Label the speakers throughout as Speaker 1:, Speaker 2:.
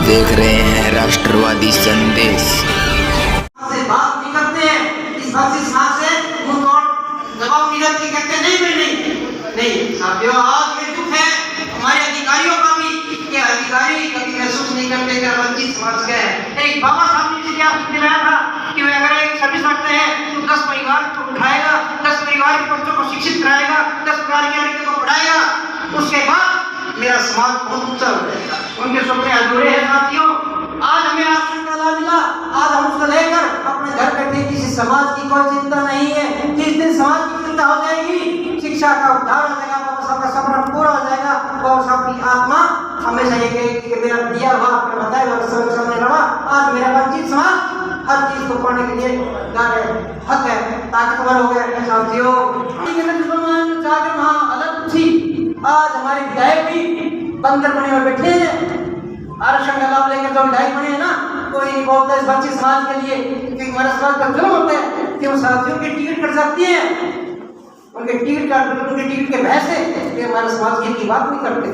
Speaker 1: देख रहे हैं राष्ट्रवादी संदेश।
Speaker 2: से बात नहीं करते हैं, इस बात से सांस से मुंह तोड़ जवाब नहीं देते, कहते नहीं भाई नहीं साथियों, आज ये दुख है हमारे अधिकारियों का भी कि अधिकारी कभी महसूस नहीं करते कि वंचित समाज का है। एक बाबा साहब ने क्या दिलाया था कि वे अगर एक सर्विस करते हैं तो 10 परिवार को उठाएगा, 10 परिवार के बच्चों को शिक्षित कराएगा, 10 परिवार के लड़के को पढ़ाएगा, उसके बाद मेरा समाज बहुत ऊंचा हो जाएगा। उनके सपने अधूरे हैं साथियों। आज हमें आश्रम का लाभ मिला, आज हम उसको लेकर अपने घर बैठे, किसी समाज की कोई चिंता नहीं है। जिस दिन समाज की चिंता हो जाएगी, शिक्षा का उद्धार हो जाएगा, बाबा साहब का सपना पूरा हो जाएगा, बाबा साहब की आत्मा हमेशा ये कहेगी कि मेरा दिया हुआ आपने बताया हुआ संरक्षण में लड़ा। आज मेरा वंचित समाज हर चीज को पढ़ने के लिए हक है, ताकतवर हो गया साथियों। अलग थी, आज हमारे विधायक भी बंदर बने हुए बैठे हैं। आरक्षण का लाभ लेकर जो विधायक बने हैं ना, कोई नहीं बोलता इस वंचित समाज के लिए, क्योंकि हमारे समाज का जुल्म होता है कि वो साथियों की टिकट कट सकती है, उनके टिकट के भय से कि हमारे समाज की इनकी बात नहीं करते।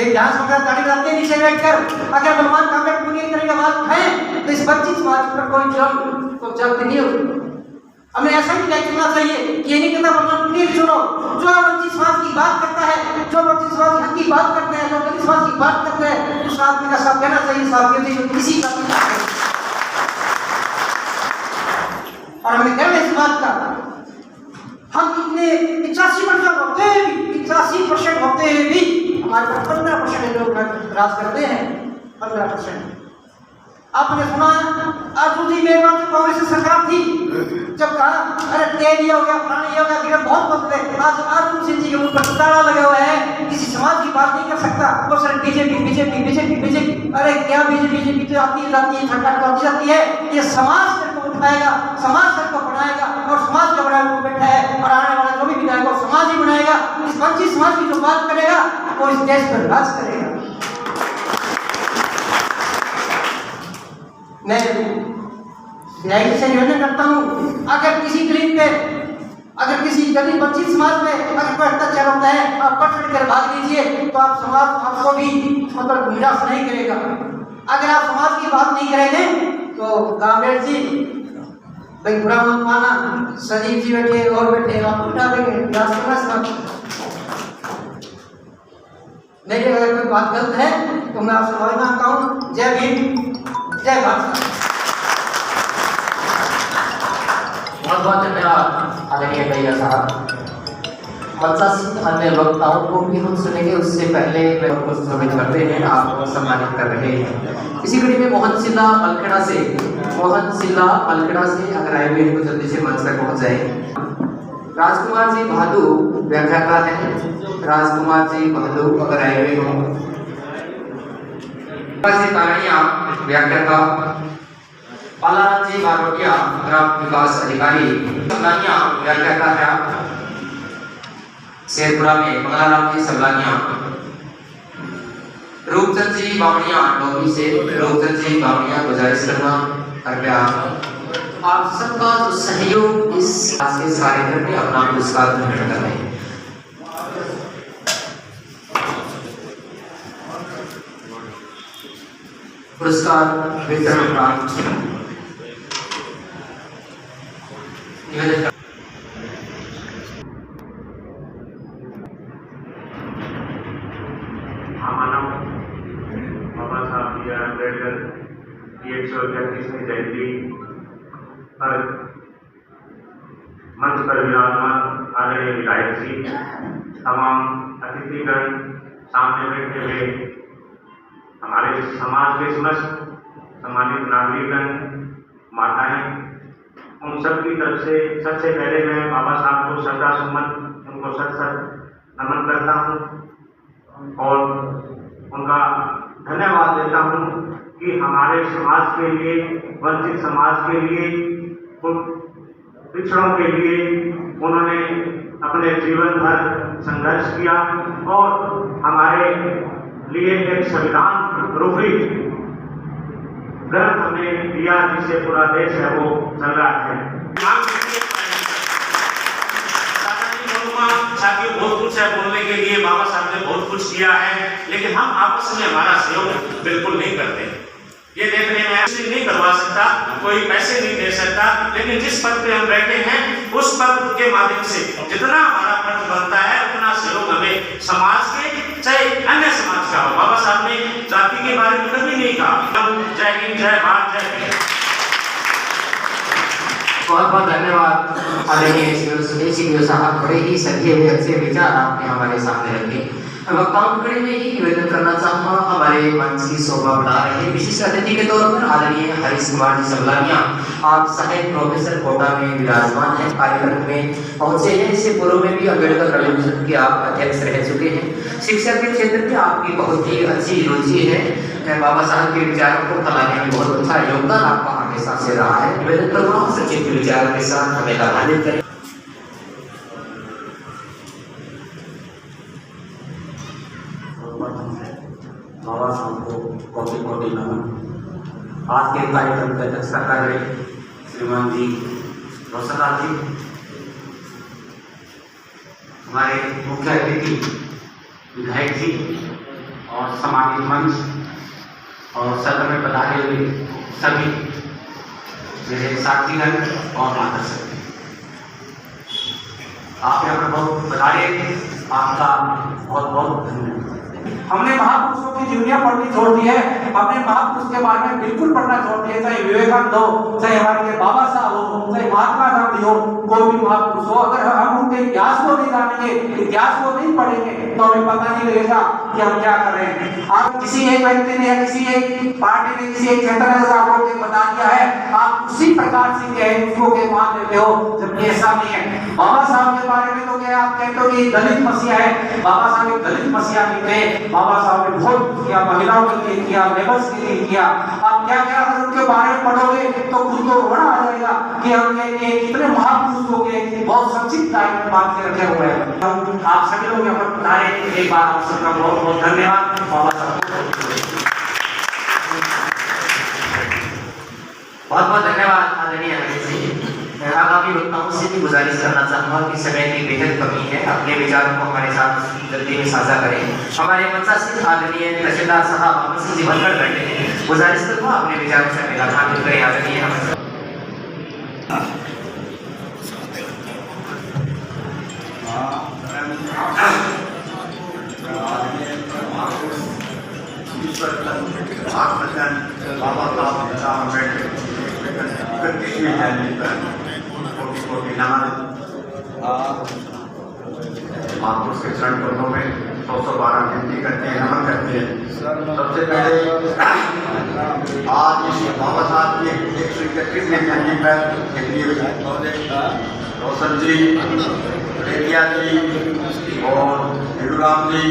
Speaker 2: एक डांस वगैरह ताड़ी लाते नीचे बैठकर, अगर भगवान कामेट पूरी तरह की आवाज उठाए तो इस वंचित समाज पर कोई जुल्म तो जल्द नहीं होगी। हमें ऐसा भी नहीं करना चाहिए कि ये नहीं कहता भगवान पुनीर सुनो, जो वंचित समाज की बात करता है, जो वंचित समाज हक की बात करता है, जो दलित समाज की बात करता है, उस आदमी का सब कहना चाहिए साथियों जी, जो किसी का नहीं है। और हमें गर्व है इस बात का, हम इतने 85% होते हैं भी, 85% होते हैं भी हमारे पास 15% लोग राज करते हैं। 15% आपने सुना आजूदी में कांग्रेस सरकार थी, जब कहा अरे तेल ये हो गया, फलाना ये हो गया, बिगड़ बहुत बदले। आज अर्जुन सिंह जी के ऊपर ताला लगा हुआ है, किसी समाज की बात नहीं कर सकता, वो सर बीजेपी। अरे क्या बीजेपी तो आती है, सरकार तो आती जाती है, ये समाज सर को उठाएगा, समाज सर को बनाएगा, और समाज का बड़ा रूप बैठा है, और आने वाला जो भी विधायक वो समाज ही बनाएगा। इस वंचित समाज की जो बात करेगा वो इस देश पर राज करेगा। मैं न्याय से निवेदन करता हूँ, अगर किसी दलित पे, अगर किसी दलित वंचित समाज में अगर कोई अत्याचार होता है, आप पट कर भाग लीजिए, तो आप समाज आपको भी मतलब निराश नहीं करेगा। अगर आप समाज की बात नहीं करेंगे तो कामेट जी भाई बुरा मत माना, सजीव जी बैठे और बैठे, आप उठा देंगे। मेरी अगर कोई बात गलत है तो मैं आपसे माफी मांगता हूँ। जय भीम, जय भारत।
Speaker 3: बहुत बहुत धन्यवाद आदरणीय भैया साहब। मंचासीन अन्य वक्ताओं को भी हम सुनेंगे, उससे पहले मैं उनको सम्मानित करते हैं, आपको सम्मानित कर रहे हैं। इसी कड़ी में मोहन सिला मलखेड़ा से अगर आए हुए तो जल्दी से मंच तक पहुंच जाए। राजकुमार जी भादु व्याख्याता है, राजकुमार जी भादु अगर आए हुए हों। व्याख्याता पालाराम जी बारोटिया ग्राम विकास अधिकारी, व्याख्याता है आप शेरपुरा में, मंगलाराम जी सबलानिया। रूपचंद जी बावड़िया डोबी से, रूपचंद जी बावड़िया गुजारिश करना कृपया आप सबका जो सहयोग इस कार्यक्रम में अपना पुरस्कार ग्रहण कर रहे हैं। पुरस्कार वितरण उपरांत निवेदन
Speaker 4: बाबा साहब बी आर अम्बेडकर की 131वीं जयंती पर मंच पर विराजमान आदरणीय विधायक जी, तमाम अतिथिगण, सामने बैठे हुए हमारे समाज के समस्त सम्मानित नागरिकगण, माताएं, उन सब की तरफ से सबसे पहले मैं बाबा साहब को श्रद्धा सुमन उनको सत नमन करता हूँ और उनका धन्यवाद देता हूँ कि हमारे समाज के लिए, वंचित समाज के लिए, उन पिछड़ों के लिए उन्होंने अपने जीवन भर संघर्ष किया और हमारे लिए एक संविधान रूपी ग्रंथ हमें दिया, जिससे पूरा देश है वो चल रहा है। साथियों बहुत कुछ है बोलने के लिए, लिए बाबा साहब ने बहुत कुछ किया है, लेकिन हम आपस में हमारा सहयोग बिल्कुल नहीं करते। ये देखने में ऐसे नहीं करवा सकता, कोई पैसे नहीं दे सकता, लेकिन जिस पद पे हम बैठे हैं उस पद के माध्यम से जितना हमारा फर्ज बनता है उतना सहयोग हमें समाज के, चाहे अन्य समाज का हो। बाबा साहब ने जाति के बारे में कभी नहीं कहा। जय हिंद, जय भारत, जय हिंद।
Speaker 3: बहुत बहुत धन्यवाद आदरणीय सीडीओ साहब, बड़े ही सच्चे हुए अच्छे विचार आपने हमारे सामने रखे। वक्ताओं के कड़ी में ही निवेदन करना चाहूँगा, हमारे मंच की शोभा बढ़ा रहे हैं विशिष्ट अतिथि के तौर पर आदरणीय हरीश कुमार जी सवलानिया। आप सहायक प्रोफेसर कोटा में विराजमान हैं, कार्यक्रम में पहुंचे हैं। इससे पूर्व में भी अम्बेडकर कला परिषद के आप अध्यक्ष रह चुके हैं। शिक्षा के क्षेत्र में आपकी बहुत ही अच्छी रुचि है। बाबा साहब के विचारों को फैलाने में बहुत अच्छा योगदान आपका हमेशा से रहा है। निवेदन करूँगा सचिव के विचारों के साथ हमें लाभान्वित करें।
Speaker 5: बाबा साहब को कोटि कोटि नमन। आज के कार्यक्रम की अध्यक्षता कर रहे श्रीमान जी रोशनलाल जी, हमारे मुख्य अतिथि विधायक जी और सम्मानित मंच और सदन में पधारे हुए सभी मेरे साथीगण और मार्गदर्शक, आप यहाँ पर बहुत पधारे, आपका बहुत बहुत धन्यवाद। हमने महापुरुषों की जीवनियां पढ़नी छोड़ दी है, हमने महापुरुष के बारे में बिल्कुल पढ़ना छोड़ दिया। चाहे विवेकानंद हो, चाहे हमारे बाबा साहब हो, चाहे महात्मा गांधी हो, कोई भी महापुरुष हो, अगर हम उनके इतिहास को नहीं जानेंगे, इतिहास को नहीं पढ़ेंगे तो हमें पता नहीं लगेगा कि हम क्या कर रहे हैं। आप किसी एक व्यक्ति ने या किसी एक पार्टी ने किसी एक क्षेत्र ने आपको बता दिया है, आप उसी प्रकार से क्या है उसको के मान लेते हो, जबकि ऐसा नहीं है। बाबा साहब के बारे में तो क्या आप कहते हो कि दलित मसीहा है, बाबा साहब एक दलित मसीहा नहीं थे। बाबा साहब ने बहुत किया, महिलाओं के लिए किया, लेबर्स के लिए किया। आप क्या क्या अगर उनके बारे में पढ़ोगे तो खुद को रोना आ जाएगा कि हम कितने महापुरुष हो गए, बहुत संक्षिप्त टाइम में बात के रखे हुए हैं। हम आप सभी लोग यहाँ पर पधारे, एक बार आप सबका बहुत बहुत धन्यवाद। बाबा साहब
Speaker 3: बहुत बहुत धन्यवाद आदरणीय हरीश जी। मैं आगामी वक्ताओं से भी गुजारिश करना चाहूँगा कि समय की बेहद कमी है, अपने विचारों को हमारे साथ जल्दी में साझा करें। हमारे मंचासीन आदरणीय तहसीलदार साहब अमर सिंह जी बनकर बैठे हैं, गुजारिश करूँगा अपने विचारों से मेरा शामिल करें। आदरणीय
Speaker 6: महापुरुष के चरण कमलों में 112 विनती करते हैं, नमन करते हैं। सबसे पहले आज इस बाबा साहब की 131वें जयंती पर रोशन जी, रेतिया जी और हिरूराम जी,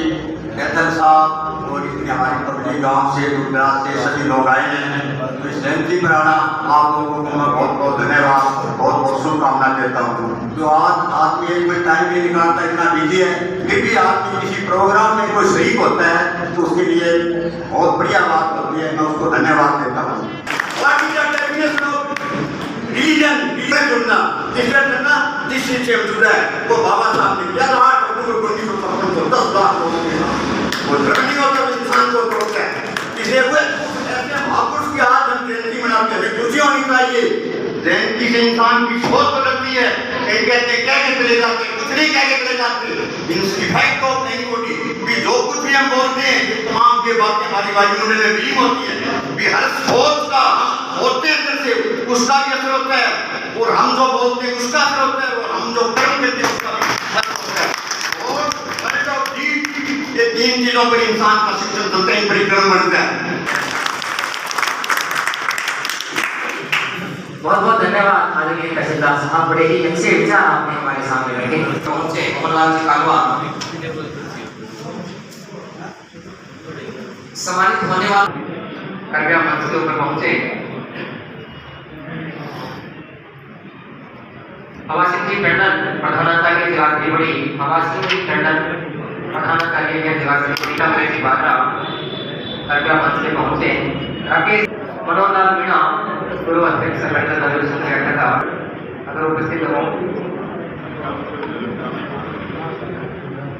Speaker 6: कैथल साहब और इतने हमारे पबली गांव से, दूरदराज से सभी लोग आए हैं। तो इस जयंती पर आना आप लोगों को मैं बहुत बहुत धन्यवाद, बहुत बहुत शुभकामना देता हूँ। जो आज आदमी एक मिनट टाइम नहीं निकालता, इतना बिजी है, फिर भी आदमी किसी प्रोग्राम में कोई शरीक होता है तो उसके लिए बहुत बढ़िया बात होती है, मैं उसको धन्यवाद देता हूँ। रिलीजन जुड़ना, जिस चीज से जुड़ा है वो बाबा साहब ने किया। 8 अक्टूबर 1956 को 10 लाख लोगों के वो धर्मी होकर इंसान को तोड़ता है। इसलिए वो ऐसे महापुरुष की आज हम जयंती मनाते हैं, खुशी होनी चाहिए। जयंती से इंसान की सोच बदलती है। कहीं कहते कह के चले जाते, कुछ नहीं कह के चले जाते। इनफैक्ट तो नहीं होती कि जो कुछ भी हम बोलते हैं तमाम के बातें हमारी वायुमंडल में विलीन होती है। भी हर सोच का होते अंदर से उसका भी असर होता है, और हम जो बोलते हैं उसका असर होता है, और हम जो कर्म करते हैं उसका भी असर होता है। और ये 3 चीजों पर इंसान का शिक्षण चलता है, परिक्रम बनता है।
Speaker 3: बहुत बहुत धन्यवाद आदरणीय तहसीलदार साहब, बड़े ही अच्छे विचार आपने हमारे सामने रखे। पहुंचे मोहनलाल जी कालवा, सम्मानित होने वाले कृपया मंच के ऊपर पहुंचे। हवासिंह जी टंडन प्रधानाचार्य जिला देवड़ी, हवासिंह जी टंडन प्रधानाचार्य जिला देवड़ी जी बात्रा कृपया मंच पे पहुंचे। राकेश मनोहरलाल मीणा पूर्व अध्यक्ष संगठन अधिवेशन की अध्यक्षता अगर उपस्थित हो।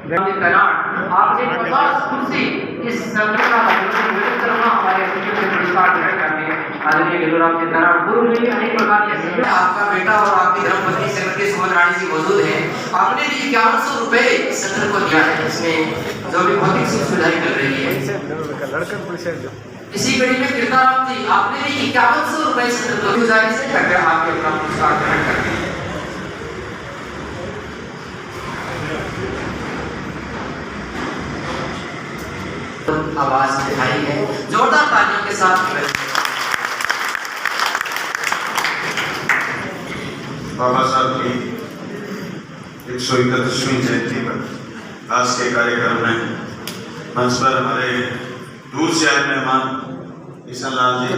Speaker 3: आपने 50 कुर्सी इस संगठन का विरोध करना हमारे अतिथि से पुरस्कार ग्रहण करने आदरणीय गिलूराम जी तनाड़ पूर्व में अनेक प्रकार के सहयोग। आपका बेटा और आपकी धर्मपत्नी श्रीमती सुमन रानी जी मौजूद हैं। आपने भी 5100 रुपए संगठन को दिया है, इसमें जो भी भौतिक सुविधाएं मिल रही है। इसी कड़ी में कीर्ताराम जी आपने भी 5100 रुपए संगठन को गुजारिश से करके आपके अपना पुरस्कार ग्रहण करते हैं। आवाज दिखाई है, जोरदार तालियों के साथ।
Speaker 7: बाबा साहब की 131वीं जयंती पर आज के कार्यक्रम में मंच पर हमारे दूर से आए मेहमान ईशन लाल जी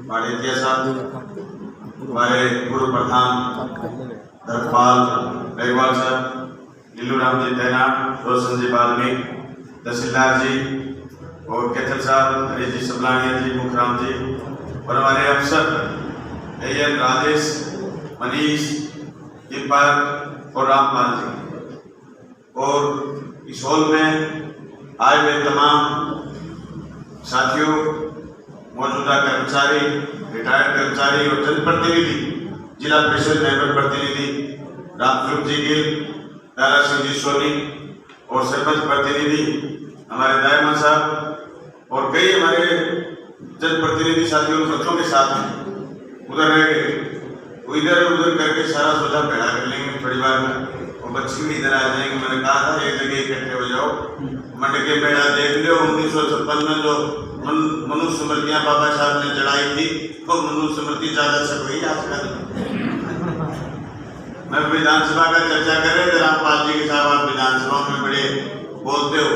Speaker 7: बाड़ेतिया साहब, हमारे पूर्व प्रधान धर्मपाल बेगवाल साहब, गिलूराम जी तैनाट, रोशन जी वाल्मीकि, तहसीलदार जी और कैथल साहब, हरीश जी सबलानिया जी, मुखराम जी और हमारे अफसर एएन राजेश, मनीष, दीपक और रामपाल जी, और इस हॉल में आए हुए तमाम साथियों, मौजूदा कर्मचारी, रिटायर्ड कर्मचारी और जनप्रतिनिधि, जिला परिषद मेंबर प्रतिनिधि रामस्वरूप जी गिल, दारा सिंह जी सोनी और सरपंच प्रतिनिधि हमारे दायमा साहब और कई हमारे जनप्रतिनिधि साथियों बच्चों के साथ उधर रह गए, इधर उधर करके सारा सोचा पैदा कर लेंगे थोड़ी बार में, और बच्चे भी इधर आ जाएंगे। मैंने कहा था एक जगह इकट्ठे हो जाओ, मटके मेला देख लो। 1956 में जो मनुष्य स्मृतियां बाबा साहब ने चढ़ाई थी, तो मनुष्य स्मृति ज्यादा छप गई आजकल। मैं विधानसभा का चर्चा कर रहे थे, रामपाल जी के साहब आप विधानसभा में बड़े बोलते हो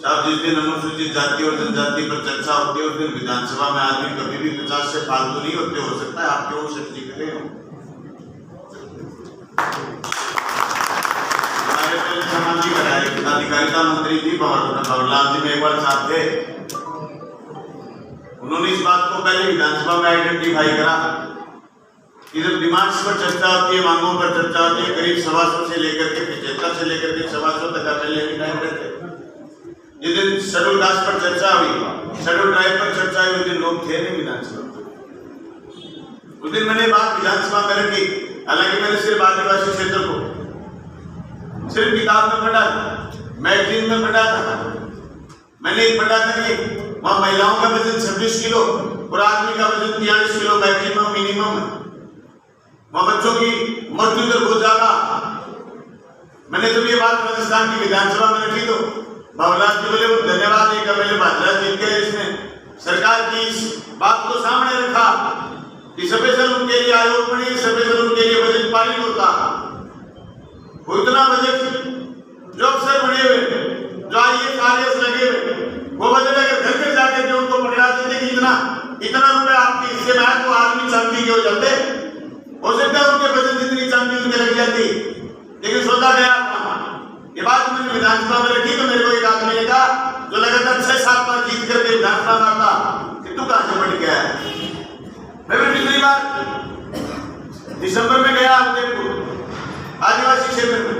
Speaker 7: साहब। जिस दिन अनुसूचित जाति और जनजाति पर चर्चा होती है उस दिन विधानसभा में आदमी कभी भी 50 से फालतू नहीं होते। हो सकता है आपके वो शक्ति करे हो। हमारे पहले सामाजिक अधिकारिता मंत्री जी भंवरलाल जी मेघवाल साहब थे, उन्होंने इस बात को पहले विधानसभा में आइडेंटिफाई करा कि जब डिमांड्स पर चर्चा होती है, मांगों पर चर्चा होती है, करीब 125 से लेकर के 75 से लेकर के 125 तक पहले भी टाइम रहते। जिस दिन शेड्यूल कास्ट पर चर्चा हुई, शेड्यूल ट्राइब पर चर्चा हुई, उस दिन लोग थे नहीं विधानसभा। उस दिन मैंने बात विधानसभा में रखी, हालांकि मैंने सिर्फ आदिवासी क्षेत्र को सिर्फ किताब में पढ़ा, मैगजीन में पढ़ा था। मैंने पढ़ा था कि वहाँ महिलाओं का वजन 26 किलो और आदमी का वजन 43 किलो मैक्सिमम मिनिमम है। वहाँ बच्चों की मृत्यु दर बहुत ज्यादा। मैंने जब ये बात राजस्थान की विधानसभा में रखी तो भंवरलाल जी बोले धन्यवाद, एक एमएलए भाजपा जीत गए, इसने सरकार की इस बात को सामने रखा कि स्पेशल उनके लिए आयोग बने, स्पेशल उनके लिए बजट पारित होता। वो इतना बजट जो अफसर बने हुए, जो आईएएस आरएएस लगे हुए, वो बजट अगर घर घर जाकर के उनको पकड़ा देते कि इतना रुपए आपके हिस्से में आए तो आदमी चांदी के हो जाते। हो सकता है उनके बजट जितनी चांदी उनके लग जाती, लेकिन सोचा गया ये बात मैंने विधानसभा में रखी तो मेरे को एक आदमी ने कहा जो लगातार 6-7 बार जीत करके विधानसभा में आता कि तू कहां से बढ़ गया है। मैं भी पिछली बार दिसंबर में गया उदयपुर आदिवासी क्षेत्र में,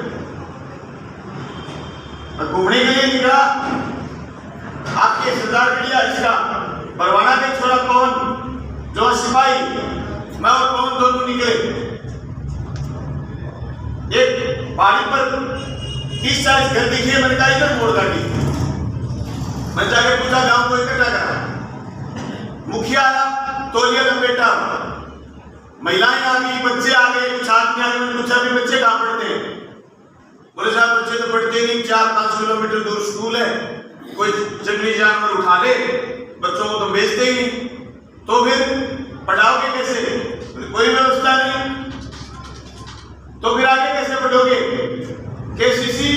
Speaker 7: मैं घूमने के लिए निकला। आपके सरदारगढ़िया इसका परवाना के छोरा पवन जो सिपाही, मैं और पवन दोनों निकले। एक पहाड़ी पर 30-40 घर दिखे, मैंने कहा इधर मोड़ गाड़ी। मैं जाके पूछा गांव को इकट्ठा करा, मुखिया आया, तौलिया लपेटा, महिलाएं आ गई, बच्चे आ गए, कुछ आदमी आ गए। मैंने पूछा भी बच्चे कहाँ पढ़ते हैं? बोले साहब बच्चे तो पढ़ते नहीं, 4-5 किलोमीटर दूर स्कूल है, कोई जंगली जानवर उठा ले, बच्चों को तो बेचते ही नहीं, तो फिर पढ़ाओगे कैसे? कोई व्यवस्था नहीं, तो फिर आगे कैसे पढ़ोगे? केसीसी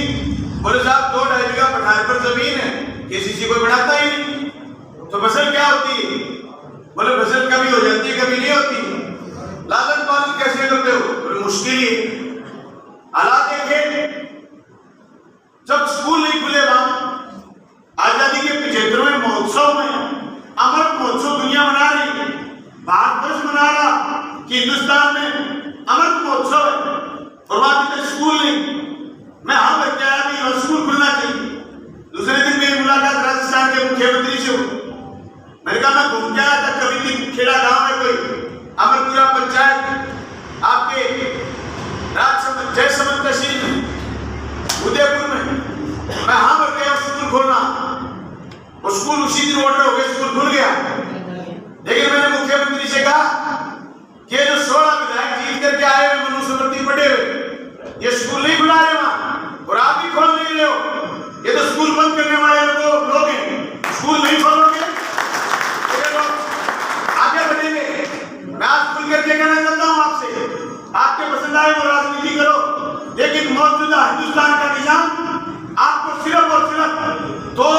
Speaker 7: बोले साहब 2-2.5 बीघा पठार पर जमीन है, केसीसी कोई बढ़ाता ही नहीं, तो फसल क्या होती है? बोले फसल कभी हो जाती है कभी नहीं होती। लालन पालन कैसे करते हो? बोले मुश्किल ही। हालात देखे, जब स्कूल नहीं खुले वहां आजादी के 75वें महोत्सव में, अमृत महोत्सव दुनिया मना रही, भारतवर्ष मना रहा कि हिंदुस्तान में अमृत महोत्सव है, और वहां भी स्कूल नहीं। मैं हाँ बच्चा आया भी उसी दिन ऑर्डर हो गया, स्कूल खुल गया। लेकिन मैंने मुख्यमंत्री से कहा कि जो 16 विधायक जीत करके आए हुए मनुस्मृति पढ़े हुए, ये स्कूल नहीं खुला रहे वहां, और आप भी खोल नहीं रहे हो। ये तो स्कूल बंद करने वाले लोग हैं, स्कूल नहीं खोलोगे, आगे बढ़ेंगे। मैं आज खुल करके कहना चाहता हूं आपसे, आपके पसंद आए वो राजनीति करो, लेकिन मौजूदा हिंदुस्तान का निजाम आपको सिर्फ और सिर्फ 2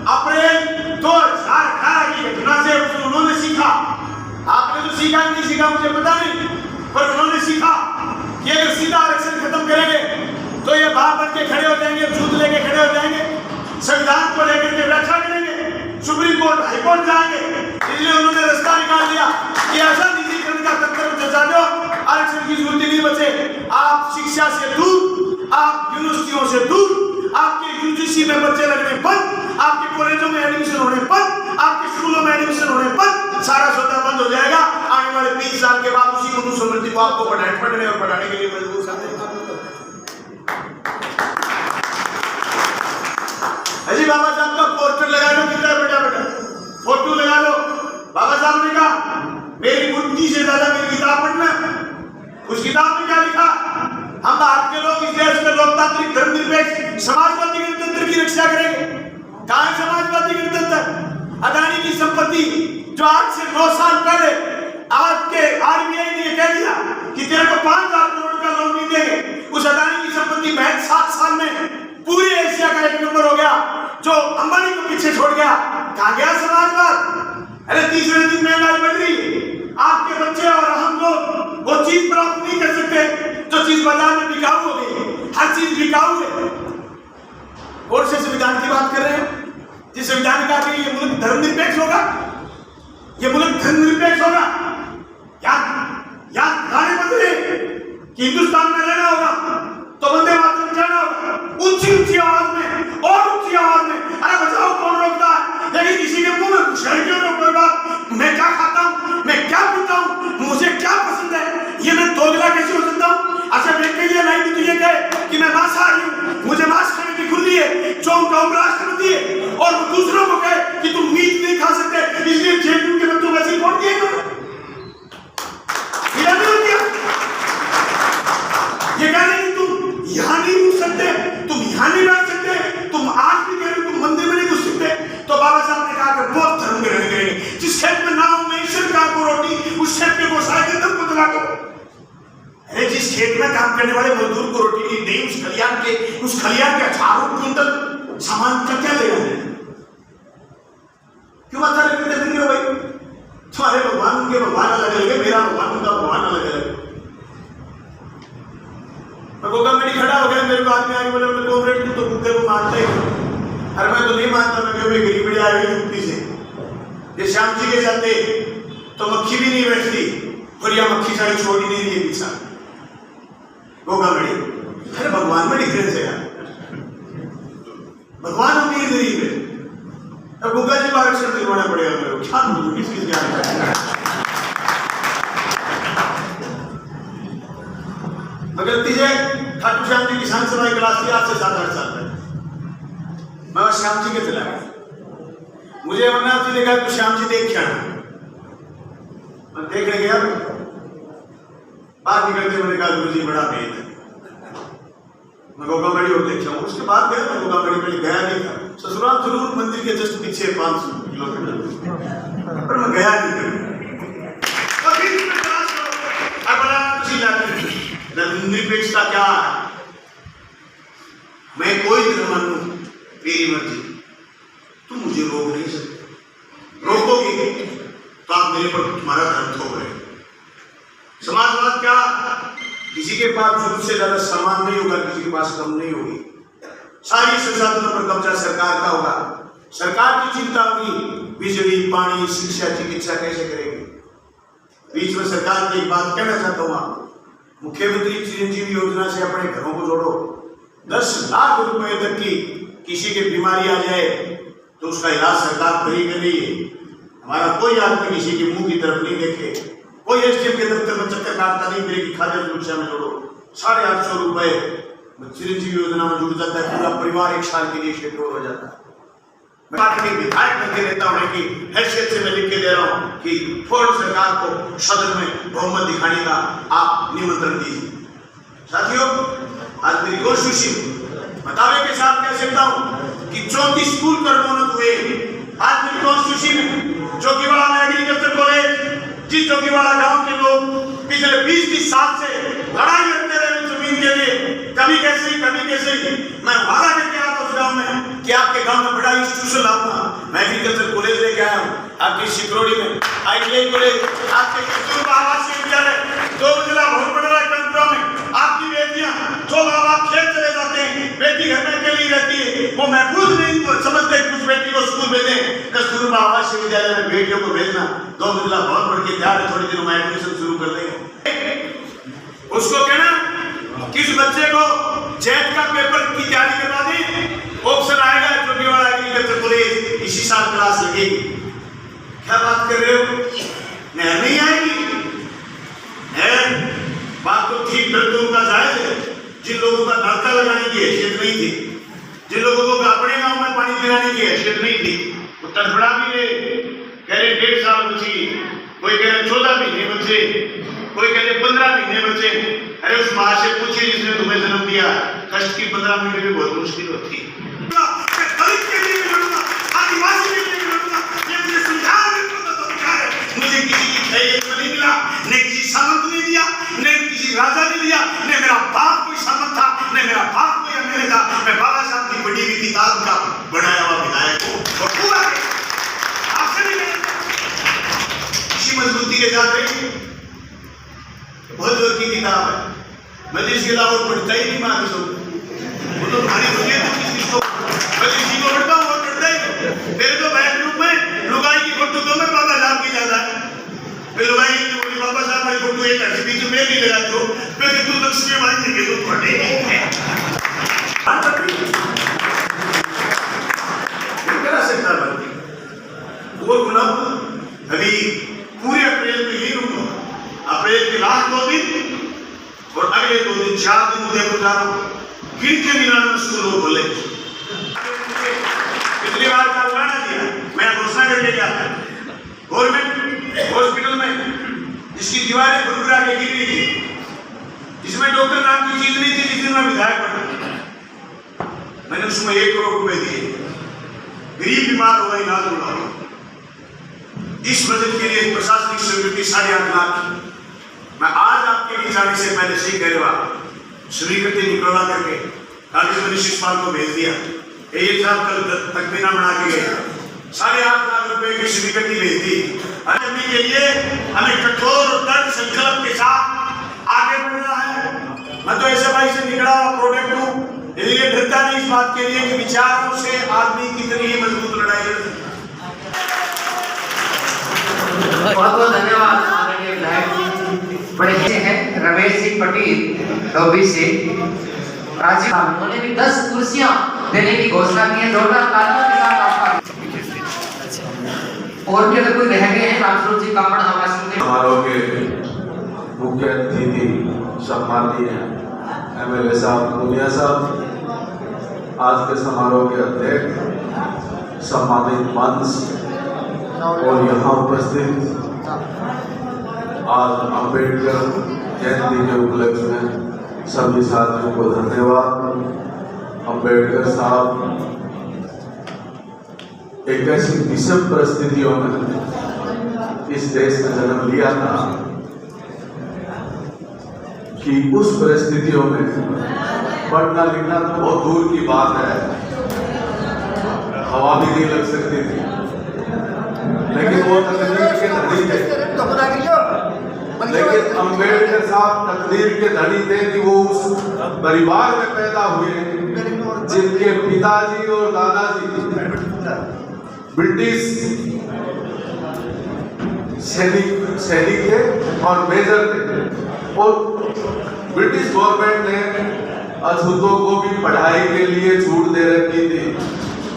Speaker 7: अप्रैल 2018 की घटना से उन्होंने सीखा। आपने तो सीखा नहीं सीखा मुझे पता नहीं, पर उन्होंने सीखा कि अगर सीधा आरक्षण खत्म करेंगे तो ये बाहर बन के खड़े हो जाएंगे, सूद लेके खड़े हो जाएंगे, संविधान को लेकर के व्याख्या करेंगे, सुप्रीम कोर्ट हाई कोर्ट जाएंगे। इसलिए उन्होंने रास्ता निकाल दिया कि ऐसा निजीकरण का तंत्र चचा दो, आरक्षण की जरूरत नहीं बचे। आप शिक्षा से दूर, आप यूनिवर्सिटियों से दूर, आपके यूजीसी में बच्चे लगने बंद, आपके कॉलेजों में एडमिशन होने बंद, आपके स्कूलों में एडमिशन होने बंद, सारा सौदा बंद हो जाएगा। आने वाले 30 साल के बाद उसी मनुस्मृति को आपको पढ़ने और पढ़ाने के लिए मजबूर कर देगा। अजी बाबा साहब का पोस्टर लगा लो, कितना बेटा बेटा फोटो लगा लो। बाबा साहब ने कहा मेरी बुद्धि से ज्यादा मेरी किताब पढ़ना। उस किताब में क्या लिखा? हम भारत के लोग इस देश में लोकतांत्रिक धर्मनिरपेक्ष समाजवादी गणतंत्र की रक्षा करेंगे। कहाँ है समाजवादी गणतंत्र? अदानी की संपत्ति जो आज से 9 साल पहले आज के आरबीआई ने कह दिया कि तेरे को 5,000 करोड़ का लोन नहीं देंगे, उस अदानी की संपत्ति महज 7 साल में पूरे एशिया का 1 नंबर हो गया, जो अंबानी को पीछे छोड़ गया। कहाँ गया समाजवाद? अरे तीसरे दिन महंगाई बढ़ रही है, आपके बच्चे और हम लोग वो चीज प्राप्त नहीं कर सकते जो चीज बाजार में बिकाऊ हो गई। हर चीज बिकाऊ है। और से संविधान की बात कर रहे हैं, जिस संविधान ने कहा कि ये मुल्क धर्मनिरपेक्ष होगा, ये मुल्क धर्मनिरपेक्ष होगा। या गाने बदले कि हिंदुस्तान में रहना होगा तो वंदे मातरम कहना होगा, ऊंची ऊंची आवाज में और ऊंची आवाज में। अरे बचाओ कौन रोकता है? लेकिन किसी के मुंह में घुसड़ क्यों रोकेगा? मैं क्या खाता हूँ, मैं क्या पीता हूँ, मुझे क्या पसंद है, ये मैं दोगला कैसे हो सकता हूँ? अच्छा मैं कही लाइन तो ये कहे कि मैं मांसाहारी हूँ, मुझे मांस खाने की खुली है, जो उनका उपराष्ट्रपति है, और वो दूसरों को कहे कि तुम मीट नहीं खा सकते, इसलिए जेल के बच्चों वैसे छोड़ दिए इन्होंने। ये कह रहे तुम यहाँ नहीं घुस सकते, तुम यहाँ नहीं बैठ सकते, तुम आज भी कह रहे तुम मंदिर में नहीं घुस सकते। तो बाबा साहब ने कहा कि बहुत धर्म में रहने करेंगे। जिस खेत में ना हो मैं ईश्वर का को रोटी, उस खेत के गोसाई के दम को जला दो। अरे जिस खेत में काम करने वाले मजदूर को रोटी नहीं दी, उस खलियान के 4 क्विंटल सामान का क्या लेना है? क्यों माथा लेकर फिर हो भाई? तुम्हारे भगवान उनके भगवान अलग अलग है, मेरा भगवान उनका भगवान अलग अलग है। मैं खड़ा हो गया, मेरे को आदमी आगे बोले कॉमरेड तू तो कुत्ते को मारता ही। अरे मैं तो नहीं मानता, मैं गरीबड़ी आ गई यूपी से। ये श्याम जी के जाते तो मक्खी भी नहीं बैठती, और यह मक्खी साड़ी छोड़ ही नहीं रही है पीछा। गोगामड़ी, अरे भगवान में डिफरेंस है यार, भगवान अमीर गरीब है। अब गोगा जी को आरक्षण दिलवाना पड़ेगा मेरे को, क्या बोलूं किस चीज का? गलती है खाटू श्याम जी किसान सभा क्लास थी आज से 7-8 साल पहले। मैं श्याम जी के चला गया, मुझे अमरनाथ जी ने कहा तो श्याम जी देख क्या, मैं देखने गया, बात निकलते मैंने कहा गुरु जी बड़ा भेद है, मैं गोगामड़ी और देख जाऊँ। उसके बाद गया, मैं गोगामड़ी पहले गया नहीं था, ससुराल जरूर मंदिर के जस्ट पीछे 500 किलोमीटर, पर मैं गया नहीं। निरपेक्षता क्या है? मैं कोई धर्म मानूं, मेरी मर्जी, तुम मुझे रोक नहीं सकते। रोकोगे तो आप मेरे पर तुम्हारा धर्म थोप रहे। समाजवाद क्या? किसी के पास जरूरत से ज्यादा सामान नहीं होगा, किसी के पास कम नहीं होगी, सारी संसाधनों पर कब्जा सरकार का होगा, सरकार की चिंता होगी, बिजली पानी शिक्षा चिकित्सा कैसे करेगी। बीच में सरकार की एक बात कहना चाहता हूँ, आपको मुख्यमंत्री चिरंजीवी योजना से अपने घरों को जोड़ो। 10 लाख रुपए तक की किसी की बीमारी आ जाए तो उसका इलाज सरकार फ्री कर रही है। हमारा कोई आदमी किसी के मुंह की तरफ नहीं देखे, कोई एसडीएम के दफ्तर में चक्कर काटता नहीं, मेरे की खाद्य सुरक्षा में जोड़ो। 850 रुपए चिरंजीवी योजना में जुड़ जाता है, पूरा परिवार 1 साल के लिए शेड्यूल हो जाता है।
Speaker 6: मैं पार्टी के विधायक बनके नेता होने की हैसियत से मैं लिख के दे रहा हूं कि फौरन सरकार को सदन में बहुमत दिखाने का आप निमंत्रण दीजिए। साथियों, आज मेरी कॉन्स्टिट्यूशन बतावे के साथ कह सकता हूं कि 34 स्कूल कर्मोन्नत हुए। आज मेरी कॉन्स्टिट्यूशन में चौकीवाड़ा में एग्रीकल्चर कॉलेज, जिस चौकीवाड़ा गांव के लोग पिछले 20-30 साल से लड़ाई लड़ते रहे उस जमीन के लिए, कभी कैसे मैं वादा करके आता उस गांव में कि आपके गांव में बड़ा इंस्टीट्यूशन लाऊंगा। मैं एग्रीकल्चर कॉलेज लेके आया हूँ आपकी सिकरोड़ी में, ITI कॉलेज, आपके कस्तूरबा आवासीय विद्यालय, 2 मंजिला बहुत बड़ा कंपरा में आपकी बेटियां जो माँ बाप खेत चले जाते हैं, बेटी घर में अकेली रहती है, वो महफूज नहीं समझते कुछ बेटी को स्कूल भेजें। कस्तूरबा आवासीय विद्यालय में बेटियों को भेजना, 2 मंजिला भवन बढ़ के तैयार है, थोड़ी दिनों में एडमिशन शुरू कर देंगे। उसको कहना किस बच्चे को जेट का पेपर की तैयारी करवा दें, ऑप्शन आएगा चौकीवाड़ा एग्रीकल्चर कॉलेज, इसी साल क्लास लगेगी। क्या बात कर रहे हो? नहीं आएगी है? बात तो ठीक मजदूर का जायज है। जिन लोगों का नलका लगाने की हैसियत नहीं थी, जिन लोगों को अपने गांव में पानी पिलाने की हैसियत नहीं थी, वो तड़फड़ा भी रहे, कह रहे 1.5 साल बची, कोई कह रहे 14 महीने बचे, कोई कह रहे 15 महीने बचे। अरे उस माँ से पूछिए जिसने तुम्हें जन्म दिया, कष्ट की 15 मिनट भी बहुत मुश्किल होती है। दलित के लिए भी लड़ूंगा, आदिवासी के लिए भी लड़ूंगा, ये मुझे समझाया मुझे किसी की खैरियत नहीं मिला, ने किसी सामंत ने दिया, ने किसी राजा ने दिया, ने मेरा बाप कोई सामंत था, ने मेरा बाप कोई एमएलए था। मैं बाबा साहब की बड़ी हुई किताब का बनाया हुआ विधायक हूँ और पूरा आपसे भी इसी मजबूती के साथ रही। बहुत जोर की किताब है, मैं इसके अलावा पढ़ता ही नहीं मार सो, वो तो भारी होती है तो किसको मैं इसी को पढ़ता हूँ और पढ़ता ही मेरे तो बैक ग्रुप में लुगाई की फोटो तो मैं बाबा साहब की ज्यादा है। फिर लुगाई की बोली बाबा साहब की फोटो एक ऐसे बीच में भी लगा दो, फिर तू लक्ष्मी माई देखे तो पढ़े नहीं करा सकता बनती और गुलाब अभी पूरे अप्रैल में ही रुकूंगा। अप्रैल के लास्ट 2 दिन और अगले 2 दिन 4 दिन उदयपुर जा रहा हूँ। गिन के मिलान स्कूल खोले, पिछली बार का उड़ाना दिया, मैं घोषणा करके गया था गवर्नमेंट हॉस्पिटल में जिसकी दीवारें खुरखुरा के गिर रही थी, जिसमें डॉक्टर नाम की चीज नहीं थी, जिस दिन मैं विधायक बना, मैंने उसमें 1 करोड़ रुपए दिए। गरीब बीमार होगा इलाज होगा। इस बजट के लिए प्रशासनिक स्वीकृति 8.5 लाख। मैं आज आपके बीच आने से पहले से करेगा स्वीकृति निकलवा करके कागज में शिषपाल को भेज दिया। ये साहब कल तकमीना बना के गए, 8.5 लाख रुपए की स्वीकृति भेज दी। आदमी के लिए हमें कठोर और दृढ़ संकल्प के साथ आगे बढ़ना है। मैं तो ऐसे भाई से निकला प्रोडक्ट हूँ, इसलिए डरता नहीं इस बात के लिए कि विचारों से आदमी कितनी मजबूत लड़ाई लड़।
Speaker 3: बहुत बहुत धन्यवाद आदरणीय विधायक जी। बड़े अच्छे हैं रमेश सिंह पटेल डोभी से राजीव, उन्होंने भी 10 कुर्सियां देने की घोषणा की है। जोरदार तालियों के साथ आपका। और भी अगर कोई रह गए हैं राजरूप जी कामड़ हमारे सुनते
Speaker 8: समारोह के मुख्य अतिथि सम्माननीय एमएलए साहब दुनिया साहब, आज के समारोह के अध्यक्ष सम्मानित मंच और यहाँ उपस्थित आज अम्बेडकर जयंती के उपलक्ष्य में सभी साथियों को धन्यवाद। अम्बेडकर साहब एक ऐसी विषम परिस्थितियों में इस देश में जन्म लिया था कि उस परिस्थितियों में पढ़ना लिखना तो बहुत दूर की बात है, हवा भी नहीं लग सकती थी, लेकिन वो तकदीर के धनी थे। लेकिन अम्बेडकर साहब तकदीर के धनी थे कि वो उस परिवार में पैदा हुए जिनके पिताजी और दादाजी ब्रिटिश सैनिक थे और मेजर थे, और ब्रिटिश गवर्नमेंट ने अछूतों को भी पढ़ाई के लिए छूट दे रखी थी।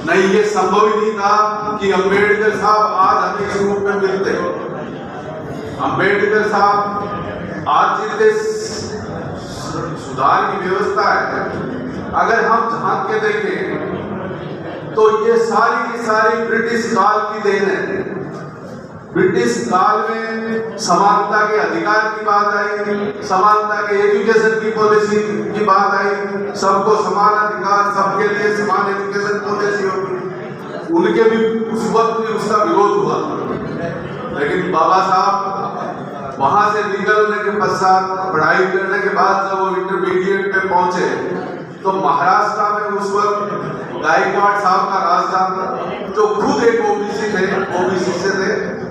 Speaker 8: नहीं, ये संभव ही नहीं था कि अम्बेडकर साहब आज हमें इस रूप में मिलते। अम्बेडकर साहब आज जितने सुधार की व्यवस्था है, अगर हम झांक के देखें तो ये सारी की सारी ब्रिटिश काल की देन है। ब्रिटिश काल में समानता के अधिकार की बात आई, समानता के एजुकेशन की पॉलिसी की बात आई, सबको समान अधिकार, सबके लिए समान एजुकेशन पॉलिसी होगी। उनके भी उस वक्त भी उसका विरोध हुआ, लेकिन बाबा साहब वहां से निकलने के पश्चात पढ़ाई करने के बाद जब वो इंटरमीडिएट पे पहुंचे तो महाराष्ट्र में उस वक्त गायकवाड़ साहब का राज था, जो खुद एक ओबीसी थे, ओबीसी से थे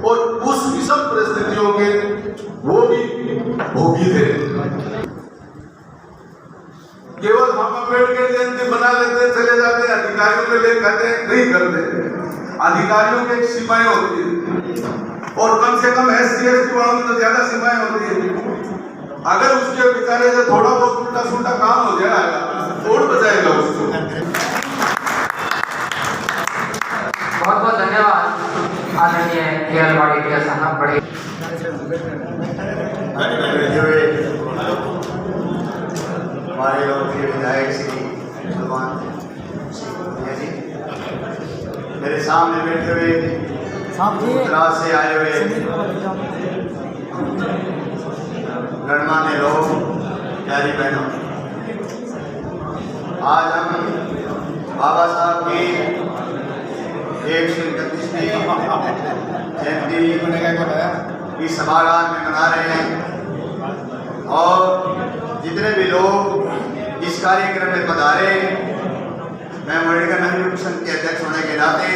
Speaker 8: और उस विषम परिस्थितियों के वो भी भोगी थे। केवल हम अम्बेडकर जयंती बना लेते चले जाते, अधिकारियों के लिए कहते नहीं करते। अधिकारियों की एक सीमाएं होती है और कम से कम SC ST वालों की तो ज्यादा सीमाएं होती है। अगर उसके बेचारे से थोड़ा बहुत उल्टा सुल्टा काम हो जाएगा कौन बचाएगा उसको।
Speaker 3: बहुत बहुत धन्यवाद आदरणीय केएल वाडेकर साहब। बड़े
Speaker 6: हमारे लोकप्रिय विधायक श्री सुभान जी मेरे सामने बैठे हुए गुजरात से आए हुए गणमान्य लोग, प्यारी बहनों, आज हम बाबा साहब की 131वीं जयंती इस सभागार में मना रहे हैं और जितने भी लोग इस कार्यक्रम में पधारे, मैं अमेरिकन नेहरू मिशन के अध्यक्ष होने के नाते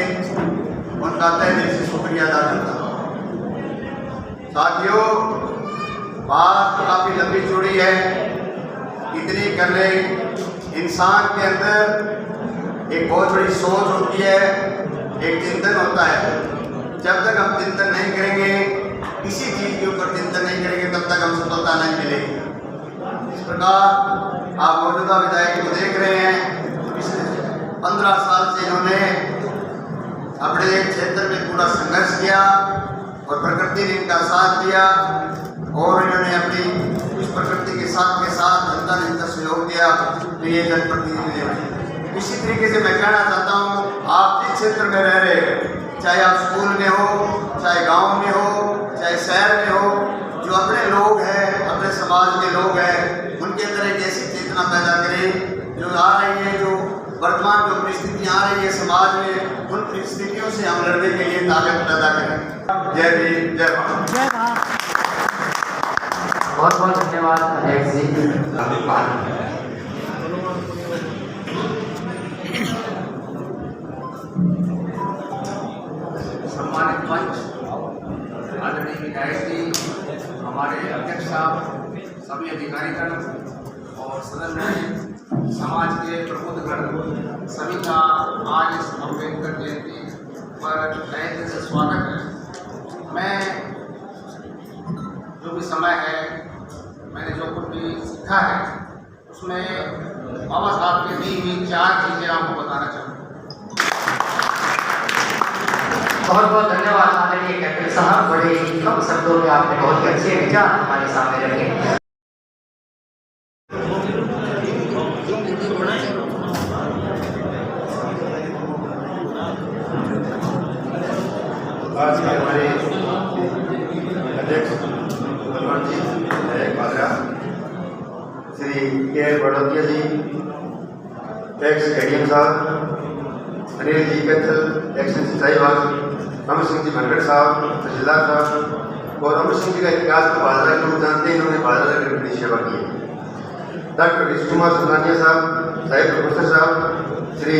Speaker 6: उनका तहे दिल से शुक्रिया अदा करता हूँ। साथियों, बात काफी लंबी चौड़ी है, इतनी कर ले। इंसान के अंदर एक बहुत बड़ी सोच होती है, एक चिंतन होता है। जब तक हम चिंतन नहीं करेंगे, किसी चीज के ऊपर चिंतन नहीं करेंगे, तब तक हम सफलता नहीं मिलेगी। इस प्रकार आप मौजूदा विधायक को देख रहे हैं, पिछले 15 साल से इन्होंने अपने क्षेत्र में पूरा संघर्ष किया और प्रकृति ने इनका साथ दिया और इन्होंने अपनी उस प्रकृति के साथ जनता ने इनका सहयोग दिया, तो ये जनप्रतिनिधि बने। इसी तरीके से मैं कहना चाहता हूँ, आप जिस क्षेत्र में रह रहे हैं, चाहे आप स्कूल में हो, चाहे गांव में हो, चाहे शहर में हो, जो अपने लोग हैं, अपने समाज के लोग हैं, उनके अंदर एक ऐसी चेतना पैदा करें जो आ रही है, जो वर्तमान जो परिस्थितियाँ आ रही है समाज में, उन परिस्थितियों से हम लड़ने के लिए ताकत पैदा करें। जय भीम, जय भारत।
Speaker 3: बहुत बहुत धन्यवाद अध्यक्ष जी।
Speaker 5: सम्मानित मंच, आदरणीय विधायक जी, हमारे अध्यक्ष साहब, सभी अधिकारीगण और सदन में समाज के प्रबुद्धगण, सभी का आज इस अम्बेडकर जयंती पर तहे दिल से स्वागत है। मैं जो भी समय है, मैंने जो कुछ भी सीखा है, उसमें बाबा साहब की दी हुई 4 चीज़ें आपको बताना चाहूँगा।
Speaker 3: बहुत बहुत धन्यवाद आदरणीय कैप्टन साहब। बड़े ही कम शब्दों में आपने बहुत ही अच्छे विचार हमारे सामने रखे।
Speaker 6: आज के हमारे अध्यक्ष जी श्री के बड़ौतिया जी, एक्स एडीएम साहब, अनिल जी कैथल, एक्स सिंचाई विभाग, अमर सिंह जी भनगढ़ साहब, तहसीलदार साहब, और अमर सिंह जी का इतिहास तो बाजरा के लोग जानते हैं, इन्होंने बाजरा की बड़ी सेवा की है। डॉक्टर विष्णु कुमार सुल्तानिया साहब, साहिब प्रोफेसर साहब, श्री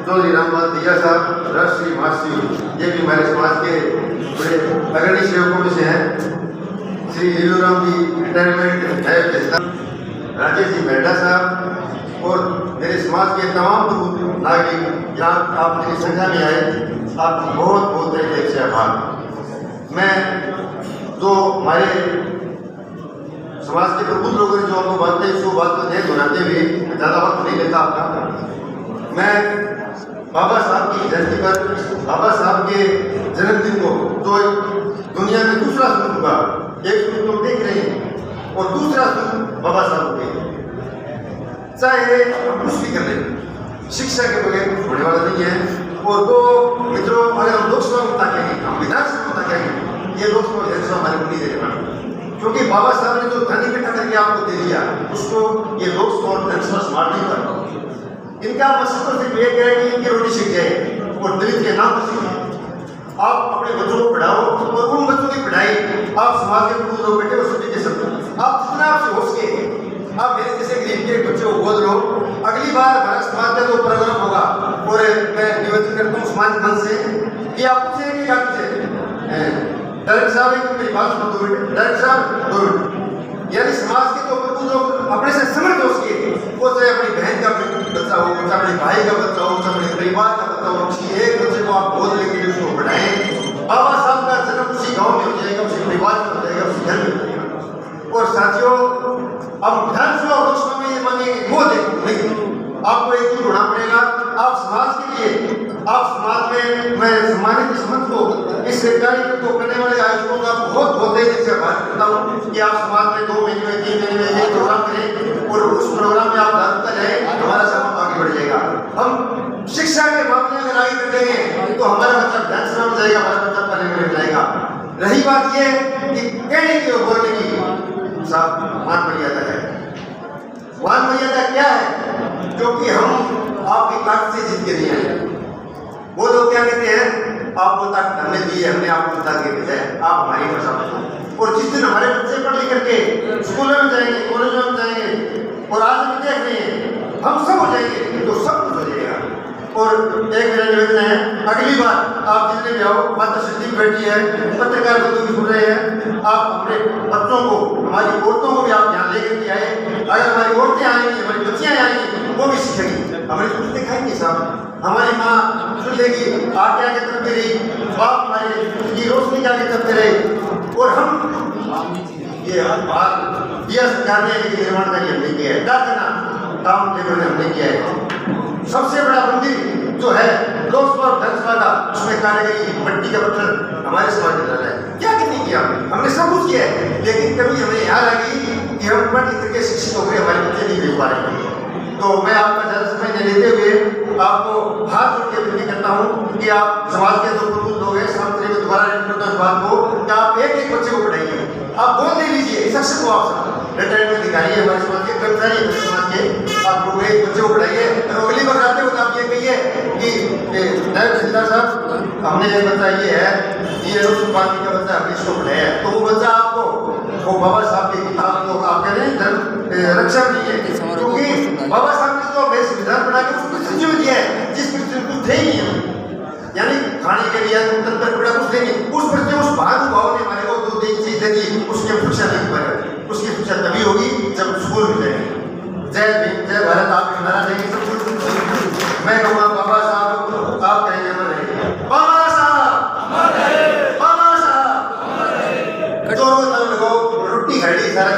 Speaker 6: चौधरी रामपाल दिया साहब, राष्ट्रीय महासचिव, ये भी हमारे समाज के बड़े अग्रणी सेवकों में से हैं। श्री लीलूराम जी, रिटायरमेंट राजेश जी मेहरा साहब, और मेरे समाज के तमाम नागरिक यहाँ आप मेरी संख्या में आए, आपका बहुत बहुत तरीके से आभार। मैं जो हमारे समाज के प्रबुद्ध लोगों ने जो आपको बातें हैं, सो बात को ध्यान दोहराते हुए ज़्यादा वक्त नहीं लेता आपका। मैं बाबा साहब की जयंती पर, बाबा साहब के जन्मदिन को तो दुनिया में दूसरा सुख होगा, एक सुख तो देख रहे हैं और दूसरा सुख बाबा साहब के, चाहे हम कुछ भी कर लें, शिक्षा के बगैर कुछ होने वाला नहीं है। और दो मित्रों, अगर हम लोकसभा में ताकेंगे, हम विधानसभा में ताकेंगे, ये लोकसभा विधानसभा हमारे को नहीं देने वाले, क्योंकि बाबा साहब ने जो धन इकट्ठा करके आपको दे दिया उसको ये लोकसभा और विधानसभा स्मार्ट नहीं कर पाओगे। इनका मकसद तो सिर्फ एक है कि इनकी रोटी सीख जाए और दलित के नाम पर सीख। आप अपने बच्चों को पढ़ाओ और उन बच्चों की पढ़ाई आप समाज के कुछ लोग बेटे और सभी के सब आप जितना आपसे हो सके आप मेरे जैसे गरीब के बच्चों को गोद लो। अगली बार हमारे समाज का जो प्रोग्राम होगा और मैं निवेदन करता हूँ समाज मन से कि आप पूछेंगे क्या पूछे डायरेक्टर साहब एक मेरी बात सुनो 2 मिनट। डायरेक्टर साहब 2 मिनट, यानी समाज के तो प्रभु जो अपने से समझ हो उसके, वो चाहे अपनी बहन का बच्चा हो, चाहे अपने भाई का बच्चा हो, चाहे अपने परिवार का बच्चा हो, किसी एक बच्चे को आप बोल लेंगे उसको पढ़ाएं। बाबा साहब का जन्म उसी गाँव में हो जाएगा, उसी परिवार में हो जाएगा, उसी घर में हो जाएगा। और साथियों, अब विधानसभा और लोकसभा में ये मांगेंगे वो देखो नहीं, आपको एक चीज ढूंढना पड़ेगा। आप समाज के लिए, आप समाज में मैं सम्मानित समझ को इस सरकारी को करने वाले आयोजकों का बहुत बहुत दिल से आभार करता हूँ कि आप समाज में 2 महीने में 3 महीने में एक प्रोग्राम करें और उस प्रोग्राम में आप जागरूकता जाए, हमारा समाज आगे बढ़ जाएगा। हम शिक्षा के मामले में आगे कर देंगे तो हमारा बच्चा विधानसभा में जाएगा, हमारा बच्चा पढ़ने में जाएगा। रही बात ये कि कहने की और बोलने की साहब मान मर्यादा है। मान मर्यादा क्या है? क्योंकि हम आपकी ताकत से जीत के नहीं आए। वो लोग क्या कहते हैं, आपको ताकत हमने दी है, हमने आपको ताकत के बजाय आप हमारी भाषा बताओ। और जिस दिन हमारे बच्चे पढ़ लिख करके स्कूलों में जाएंगे, कॉलेजों में जाएंगे और आज हम देख रहे हैं हम सब हो जाएंगे तो सब कुछ हो जाएगा। और एक मेरा निवेदन है, अगली बार आप जितने भी आओ, माता शक्ति बैठी है, पत्रकार बंधु भी सुन रहे हैं, आप अपने बच्चों को, हमारी औरतों को भी आप यहाँ लेकर के आए। अगर हमारी औरतें आएंगी, हमारी बच्चियाँ आएंगी, वो भी सीखेंगी, हमारी कुछ दिखाएंगे साहब। हमारी माँ सुनेगी आटे आगे तब रही, बाप हमारे की रोशनी के आगे तब रहे। और हम ये बात दिया सरकार ने निर्माण का हमने किया है, क्या करना काम लेबर ने हमने किया है। सबसे बड़ा मंदिर जो है लोकसभा और विधानसभा का, उसमें कारीगरी मिट्टी का पत्थर हमारे समाज में डाला है। क्या नहीं किया हमने सब कुछ किया है, लेकिन कभी हमें यहाँ लगी कि हम पढ़ लिख करके शिक्षित होकर हमारे बच्चे नहीं भेज पा रहे। तो मैं आपका ज़्यादा समय न लेते हुए आपको हाथ जोड़ के विनती करता हूँ कि आप समाज के जो प्रमुख लोग हैं, सामने में दोबारा रिपीट करता इस बात को कि आप एक बच्चे को पढ़ाइए, आप बोल दे लीजिए शख्स को, आप रिटायर्ड अधिकारी है हमारे समाज के, कर्मचारी है समाज के, आप लोग एक बच्चे को पढ़ाइए। और अगली बार आते हो तो आप ये कहिए कि नायब तहसीलदार साहब हमने एक बच्चा ये है, ये पार्टी का बच्चा हमने इसको पढ़ाया है, तो वो बच्चा आपको वो बाबा साहब की किताब को आप कह रहे हैं रक्षा नहीं है, क्योंकि बाबा साहब ने जो बेस विधान बना के उसको सच्ची में दिया है जिस पर कुछ थे ही नहीं है, यानी खाने के लिए तंत्र बड़ा कुछ नहीं, उस पर जो उस महानुभाव ने हमारे को जो चीज दी उसकी शिक्षा नहीं पाएगी, उसकी शिक्षा तभी होगी जब स्कूल में जाएंगे। जय भीम, जय भारत, आप नारा देंगे सब कुछ। मैं कहूँगा बाबा साहब आप कहेंगे बाबा साहब, बाबा साहब जोरों तब लगाओ, रोटी खाई सारा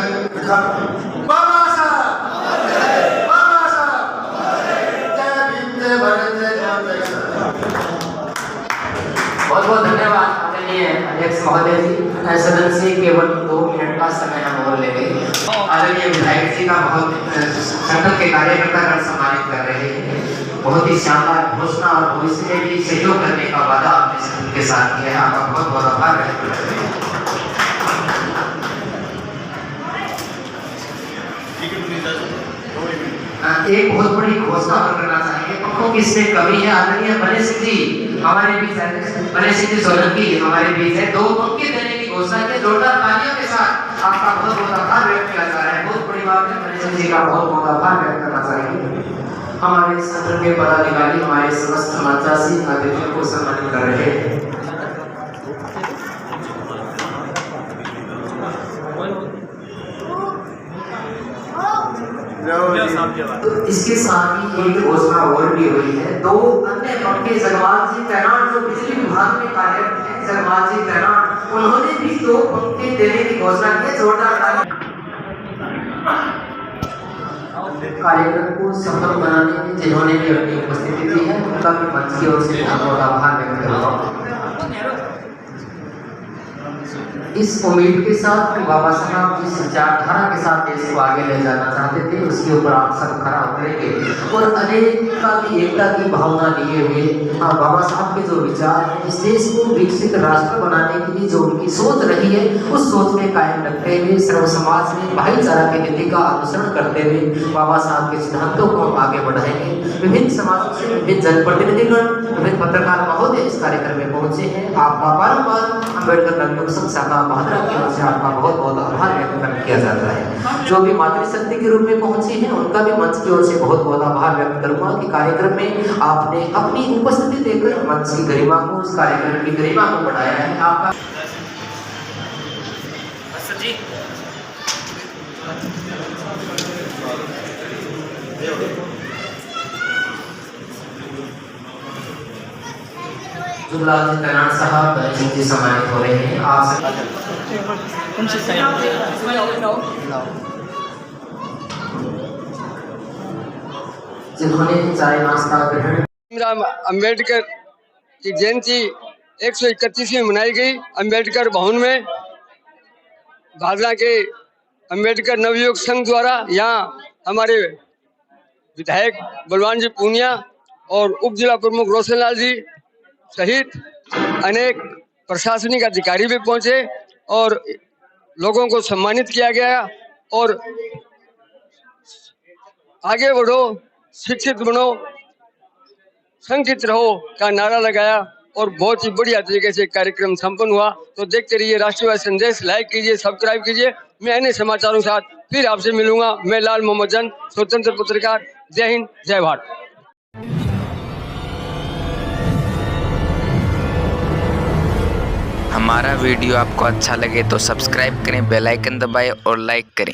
Speaker 6: बाबा साहब, बाबा साहब, जय भीम, जय भारत, जय
Speaker 3: बहुत बहुत धन्यवाद आदरणीय अध्यक्ष महोदय जी। सदन से केवल 2 मिनट का समय हम और ले गए। आदरणीय विधायक जी का बहुत संगठन के कार्यकर्ता का सम्मानित कर रहे हैं। बहुत ही शानदार घोषणा और भविष्य में भी सहयोग करने का वादा आपने संगठन के साथ किया है, आपका बहुत बहुत आभार व्यक्त करते हैं। एक बहुत बड़ी घोषणा करना चाहिए, पंखों की इसमें कमी है। आदरणीय मनीष सिंह जी हमारे बीच है, मनीष सिंह जी सोलंकी हमारे बीच है, 2 पंखे देने की घोषणा की। जोरदार तालियों के साथ आपका बहुत बहुत आभार व्यक्त किया जा रहा है। बहुत बड़ी बात है, मनीष सिंह जी का बहुत बहुत आभार व्यक्त करना चाहिए। हमारे संगठन के पदाधिकारी हमारे समस्त मंचासी अतिथियों को सम्मानित कर रहे हैं। इसके साथ ही एक घोषणा और भी हुई है। 2 अन्य पंखे जगवाल जी तैनाट जो बिजली विभाग में कार्यरत हैं, जगवाल जी तैनाट, उन्होंने भी 2 पंखे देने की घोषणा की। जोरदार कार्यक्रम को सफल बनाने में जिन्होंने भी अपनी उपस्थिति दी है, उनका भी मंच की ओर से बहुत बहुत आभार व्यक्त करता हूँ। इस उम्मीद के साथ कि बाबा साहब जिस विचारधारा के साथ देश को आगे ले जाना चाहते थे उसके ऊपर आप सब खड़ा उतरेंगे और अनेकता की एकता की भावना लिए हुए बाबा साहब के जो विचार हैं इस देश को विकसित राष्ट्र बनाने के लिए जो उनकी सोच रही है उस सोच में कायम रखते हुए सर्व समाज में भाईचारा की नीति का अनुसरण करते हुए बाबा साहब के सिद्धांतों को हम आगे बढ़ाएंगे। विभिन्न समाजों से विभिन्न जनप्रतिनिधिगण विभिन्न पत्रकार महोदय इस कार्यक्रम में पहुंचे हैं। आपका बारंबार अम्बेडकर नवयुग संघ शाखा महाद्रा की ओर से आपका बहुत बहुत आभार व्यक्त किया जाता है। जो भी मातृशक्ति के रूप में पहुंचे हैं उनका भी मंच की ओर से बहुत बहुत आभार व्यक्त करूंगा कि कार्यक्रम में आपने अपनी उपस्थिति देकर मंच की गरिमा को इस कार्यक्रम की गरिमा को बढ़ाया है। आपका जुबलाल कल्याण साहब जी सम्मानित हो रहे हैं। आप जिन्होंने चाय नाश्ता ग्रहण
Speaker 9: भीमराव अंबेडकर की जयंती 131वीं मनाई गई अंबेडकर भवन में भादरा के अंबेडकर नवयुग संघ द्वारा। यहाँ हमारे विधायक बलवान जी पूनिया और उप जिला प्रमुख रोशनलाल जी सहित अनेक प्रशासनिक अधिकारी भी पहुंचे और लोगों को सम्मानित किया गया और आगे बढ़ो, शिक्षित बनो, संगठित रहो का नारा लगाया और बहुत ही बढ़िया तरीके से कार्यक्रम संपन्न हुआ। तो देखते रहिए राष्ट्रवादी संदेश, लाइक कीजिए, सब्सक्राइब कीजिए। मैं अन्य समाचारों के साथ फिर आपसे मिलूंगा। मैं लाल मोहम्मद जन, स्वतंत्र पत्रकार। जय हिंद, जय भारत।
Speaker 1: हमारा वीडियो आपको अच्छा लगे तो सब्सक्राइब करें, बेल आइकन दबाएं और लाइक करें।